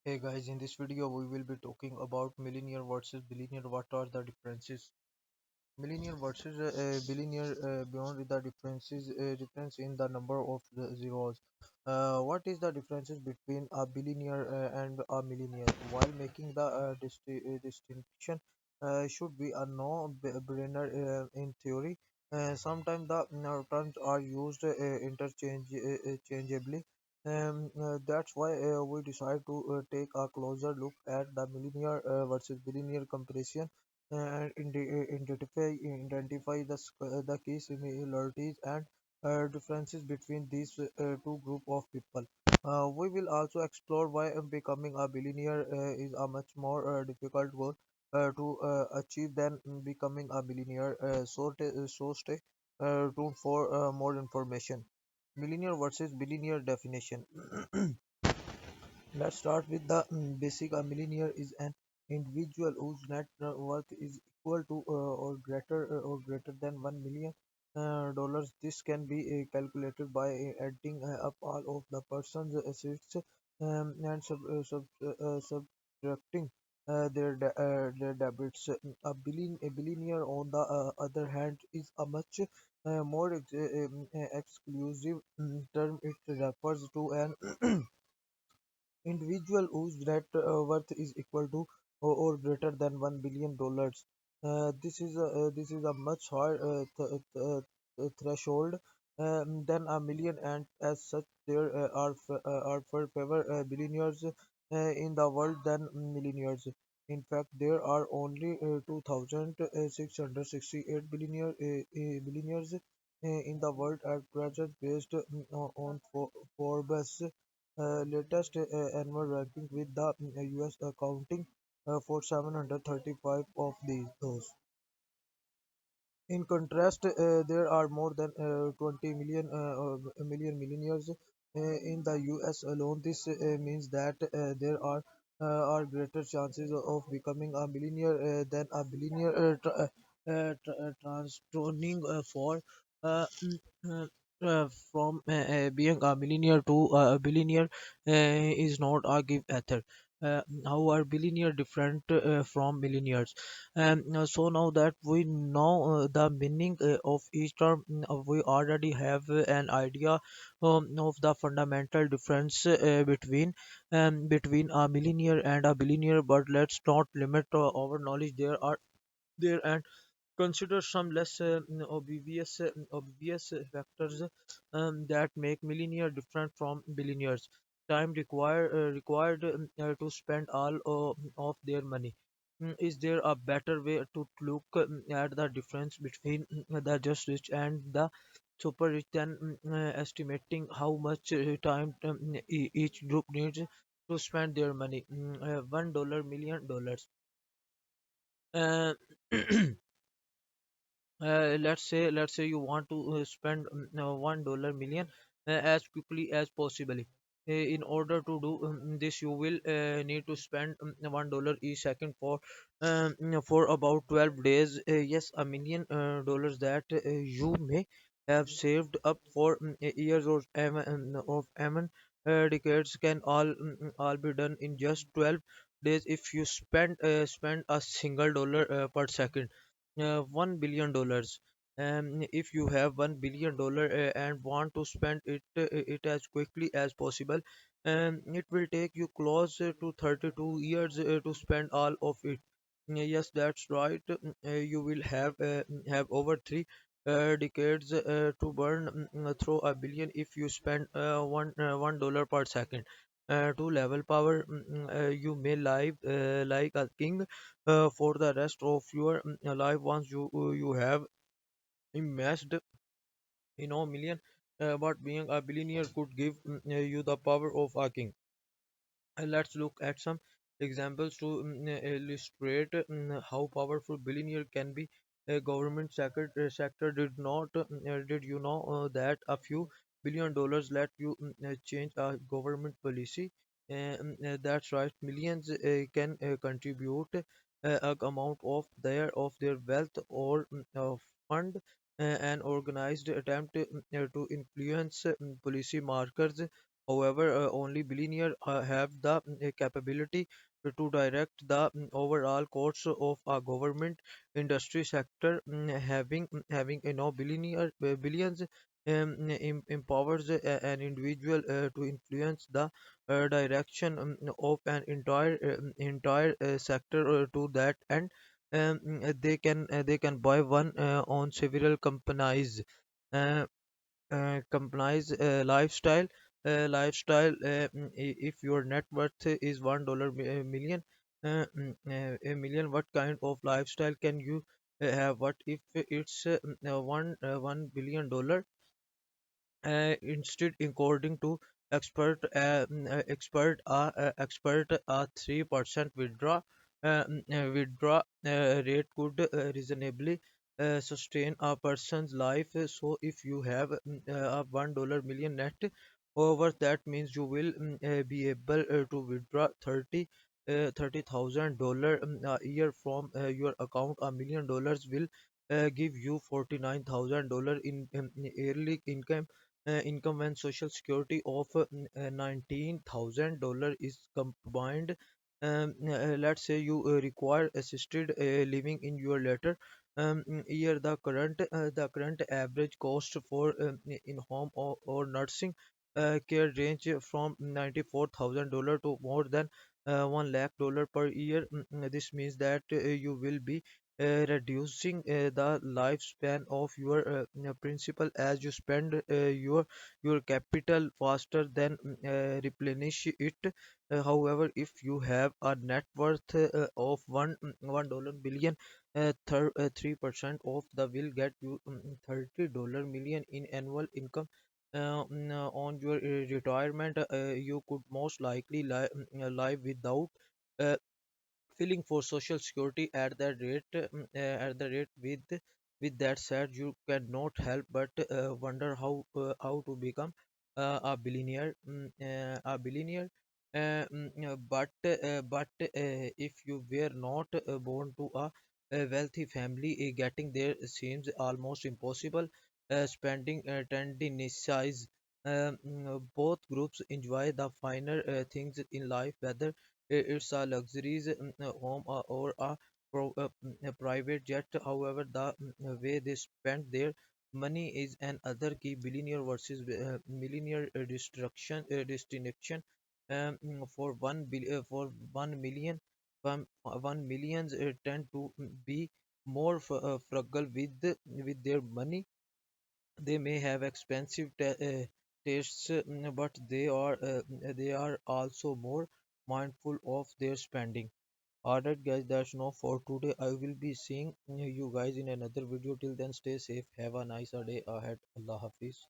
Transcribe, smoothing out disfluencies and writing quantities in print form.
Hey guys, in this video we will be talking about millionaire versus billionaire. What are the differences? Millionaire versus billionaire, beyond the difference in the number of the zeros. What is the differences between a billionaire and a millionaire? While making the distinction should be a no-brainer in theory. Sometimes the terms are used interchangeably. That's why we decide to take a closer look at the millionaire versus billionaire comparison and identify the key similarities and differences between these two group of people. We will also explore why becoming a billionaire is a much more difficult goal to achieve than becoming a billionaire. So stay tuned for more information. Millionaire versus billionaire definition. Let's start with the basic. A millionaire is an individual whose net worth is equal to or greater than $1 million dollars. This can be calculated by adding up all of the person's assets and subtracting their debits. A billionaire, on the other hand, is a much more exclusive term. It refers to an individual whose net worth is equal to or greater than $1 billion. This is a much higher threshold than a million, and as such, there are far fewer billionaires in the world than millionaires. In fact, there are only 2,668 billionaires in the world at present, based on Forbes latest annual ranking, with the US accounting for 735 of those. In contrast, there are more than 20 million millionaires in the US alone. This means that there are greater chances of becoming a millionaire than a billionaire. Transitioning uh, from being a millionaire to a billionaire is not a give ether. How are billionaire different from millionaires? So now that we know the meaning of each term, we already have an idea of the fundamental difference between a millionaire and a billionaire. But let's not limit our knowledge there and consider some less obvious factors that make millionaire different from billionaires. Time required to spend all of their money. Is there a better way to look at the difference between the just rich and the super rich than estimating how much time each group needs to spend their money? $1 million dollars. Uh, let's say you want to spend $1 million as quickly as possible. In order to do this, you will need to spend $1 each second for about 12 days. Yes, $1 million that you may have saved up for years or decades can all be done in just 12 days if you spend a single dollar per second. $1 billion. If you have $1 billion and want to spend it as quickly as possible, it will take you close to 32 years to spend all of it. Yes, that's right. You will have over three decades to burn through a billion if you spend $1 per second. To level power, you may live like a king for the rest of your life once you have amassed million. But being a billionaire could give you the power of a king. Let's look at some examples to illustrate how powerful billionaire can be. A government sector did you know that a few $1 billion let you change a government policy? That's right. Millions can contribute a amount of their wealth or fund an organized attempt to influence policy markers. However, only billionaires have the capability to direct the overall course of a government industry sector. Having billionaire billions empowers an individual to influence the direction of an entire sector to that, and they can buy one on several companies. Uh, Companies if your net worth is $1 million, a million, what kind of lifestyle can you have? What if it's $1 billion? Instead, according to expert, a 3% withdraw rate could reasonably sustain a person's life. So if you have a $1 million net over, that means you will be able to withdraw $30,000 a year from your account. $1 million will give you $49,000 in yearly income when social security of $19,000 is combined. Let's say you require assisted living in your later year. The current average cost for in home or nursing care range from $94,000 to more than $1 lakh per year. This means that you will be reducing the lifespan of your principal as you spend your capital faster than replenish it. However, if you have a net worth of $1 billion, 3% of the will get you $30 million in annual income. On your retirement, you could most likely live without uh, filling for social security at the rate. With that said, you cannot help but wonder how to become a billionaire. But if you were not born to a wealthy family, getting there seems almost impossible. Spending tendencies, both groups enjoy the finer things in life, whether it's a luxuries home or a private jet. However, the way they spend their money is another key. Billionaire versus millionaire distinction. For for 1 million, 1 millions tend to be more frugal with their money. They may have expensive tastes, but they are also more mindful of their spending. Alright, guys, that's enough for today. I will be seeing you guys in another video. Till then, stay safe. Have a nice day ahead. Allah Hafiz.